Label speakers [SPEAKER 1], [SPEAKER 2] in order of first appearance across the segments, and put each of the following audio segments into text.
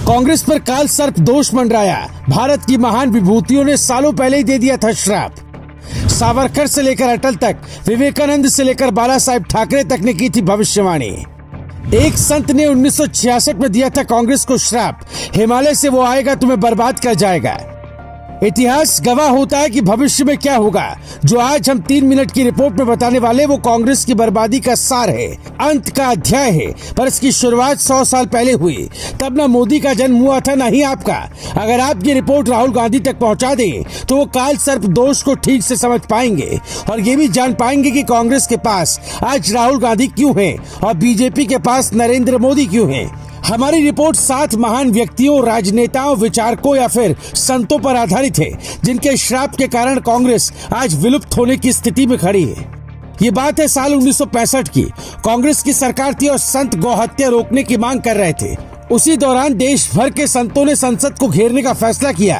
[SPEAKER 1] कांग्रेस पर काल सर्प दोष मंडराया। भारत की महान विभूतियों ने सालों पहले ही दे दिया था श्राप। सावरकर से लेकर अटल तक, विवेकानंद से लेकर बाला साहेब ठाकरे तक ने की थी भविष्यवाणी। एक संत ने 1966 में दिया था कांग्रेस को श्राप, हिमालय से वो आएगा तुम्हें बर्बाद कर जाएगा। इतिहास गवाह होता है कि भविष्य में क्या होगा। जो आज हम 3 मिनट की रिपोर्ट में बताने वाले वो कांग्रेस की बर्बादी का सार है, अंत का अध्याय है। पर इसकी शुरुआत 100 साल पहले हुई। तब न मोदी का जन्म हुआ था, न ही आपका। अगर आप ये रिपोर्ट राहुल गांधी तक पहुंचा दें तो वो काल सर्प दोष को ठीक से समझ पाएंगे और ये भी जान पाएंगे कि कांग्रेस के पास आज राहुल गांधी क्यों है और बीजेपी के पास नरेंद्र मोदी क्यों है। हमारी रिपोर्ट 7 महान व्यक्तियों, राजनेताओं, विचारकों या फिर संतों पर आधारित है जिनके श्राप के कारण कांग्रेस आज विलुप्त होने की स्थिति में खड़ी है। ये बात है साल 1965 की। कांग्रेस की सरकार थी और संत गौहत्या रोकने की मांग कर रहे थे। उसी दौरान देश भर के संतों ने संसद को घेरने का फैसला किया।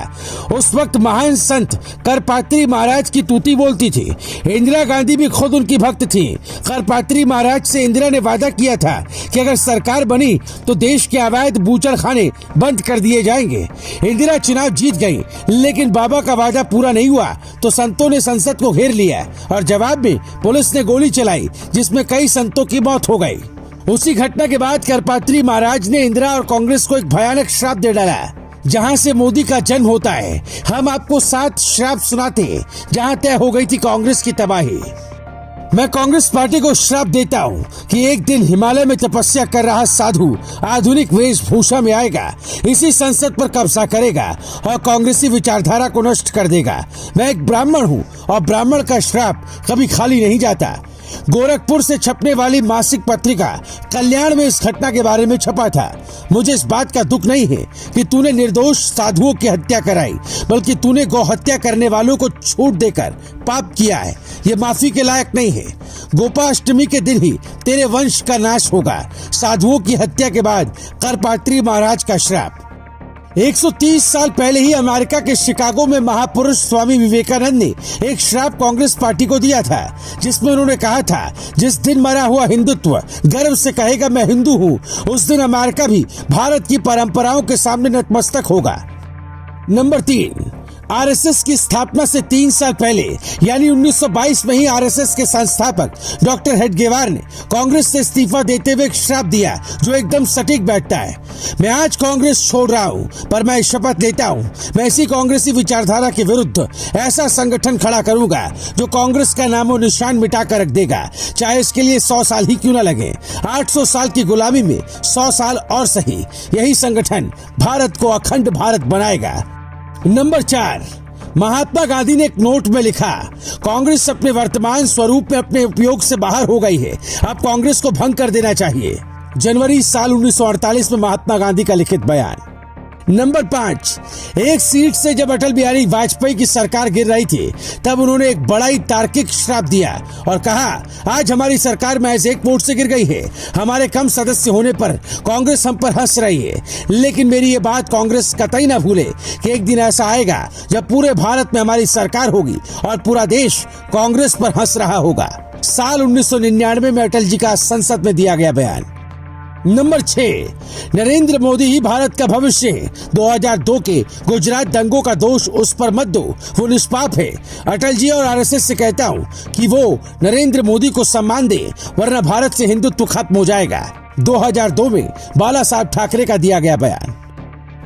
[SPEAKER 1] उस वक्त महान संत करपात्री महाराज की तूती बोलती थी। इंदिरा गांधी भी खुद उनकी भक्त थी। करपात्री महाराज से इंदिरा ने वादा किया था कि अगर सरकार बनी तो देश के अवैध बूचड़खाने बंद कर दिए जाएंगे। इंदिरा चुनाव जीत गई, लेकिन बाबा का वादा पूरा नहीं हुआ तो संतों ने संसद को घेर लिया और जवाब में पुलिस ने गोली चलाई, जिसमें कई संतों की मौत हो गई। उसी घटना के बाद करपात्री महाराज ने इंदिरा और कांग्रेस को एक भयानक श्राप दे डाला, जहां से मोदी का जन्म होता है। हम आपको 7 श्राप सुनाते हैं जहां तय हो गई थी कांग्रेस की तबाही। मैं कांग्रेस पार्टी को श्राप देता हूं कि एक दिन हिमालय में तपस्या कर रहा साधु आधुनिक वेशभूषा में आएगा, इसी संसद पर कब्जा करेगा और कांग्रेसी विचारधारा को नष्ट कर देगा। मैं एक ब्राह्मण हूं और ब्राह्मण का श्राप कभी खाली नहीं जाता। गोरखपुर से छपने वाली मासिक पत्रिका कल्याण में इस घटना के बारे में छपा था। मुझे इस बात का दुख नहीं है कि तूने निर्दोष साधुओं की हत्या कराई, बल्कि तूने गौ हत्या करने वालों को छूट देकर पाप किया है। ये माफी के लायक नहीं है। गोपाष्टमी के दिन ही तेरे वंश का नाश होगा। साधुओं की हत्या के बाद करपात्री महाराज का श्राप। 130 साल पहले ही अमेरिका के शिकागो में महापुरुष स्वामी विवेकानंद ने एक श्राप कांग्रेस पार्टी को दिया था, जिसमें उन्होंने कहा था, जिस दिन मरा हुआ हिंदुत्व गर्व से कहेगा मैं हिंदू हूँ, उस दिन अमेरिका भी भारत की परंपराओं के सामने नतमस्तक होगा। नंबर 3, आरएसएस की स्थापना से 3 साल पहले यानी 1922 में ही आरएसएस के संस्थापक डॉक्टर हेडगेवार ने कांग्रेस से इस्तीफा देते हुए एक श्राप दिया जो एकदम सटीक बैठता है। मैं आज कांग्रेस छोड़ रहा हूं, पर मैं शपथ लेता हूं मैं इसी कांग्रेसी विचारधारा के विरुद्ध ऐसा संगठन खड़ा करूंगा जो कांग्रेस का नामो निशान मिटा कर रख देगा, चाहे इसके लिए 100 साल ही क्यों न लगे। 800 साल की गुलामी में 100 साल और सही, यही संगठन भारत को अखंड भारत बनाएगा। नंबर 4, महात्मा गांधी ने एक नोट में लिखा, कांग्रेस अपने वर्तमान स्वरूप में अपने उपयोग से बाहर हो गई है, अब कांग्रेस को भंग कर देना चाहिए। जनवरी साल 1948 में महात्मा गांधी का लिखित बयान। नंबर 5, एक सीट से जब अटल बिहारी वाजपेयी की सरकार गिर रही थी तब उन्होंने एक बड़ा ही तार्किक श्राप दिया और कहा, आज हमारी सरकार महज 1 वोट से गिर गई है। हमारे कम सदस्य होने पर कांग्रेस हम पर हंस रही है, लेकिन मेरी ये बात कांग्रेस कतई न भूले कि एक दिन ऐसा आएगा जब पूरे भारत में हमारी सरकार होगी और पूरा देश कांग्रेस पर हंस रहा होगा। साल 1999 में अटल जी का संसद में दिया गया बयान। नंबर 6, नरेंद्र मोदी ही भारत का भविष्य है। 2002 के गुजरात दंगों का दोष उस पर मत दो, वो निष्पाप है। अटल जी और आरएसएस से कहता हूँ कि वो नरेंद्र मोदी को सम्मान दे, वरना भारत से हिंदुत्व खत्म हो जाएगा। 2002 में बाला साहेब ठाकरे का दिया गया बयान।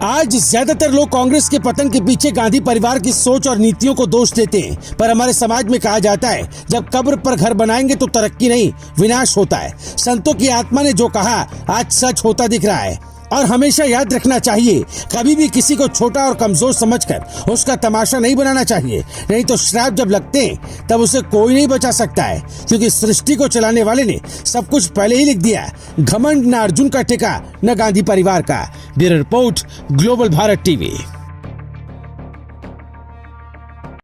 [SPEAKER 1] आज ज्यादातर लोग कांग्रेस के पतन के पीछे गांधी परिवार की सोच और नीतियों को दोष देते हैं, पर हमारे समाज में कहा जाता है, जब कब्र पर घर बनाएंगे तो तरक्की नहीं विनाश होता है। संतों की आत्मा ने जो कहा आज सच होता दिख रहा है। और हमेशा याद रखना चाहिए, कभी भी किसी को छोटा और कमजोर समझकर उसका तमाशा नहीं बनाना चाहिए, नहीं तो श्राप जब लगते हैं तब उसे कोई नहीं बचा सकता है, क्योंकि सृष्टि को चलाने वाले ने सब कुछ पहले ही लिख दिया। घमंड न अर्जुन का टिका न गांधी परिवार का। Bureau report, global Bharat TV.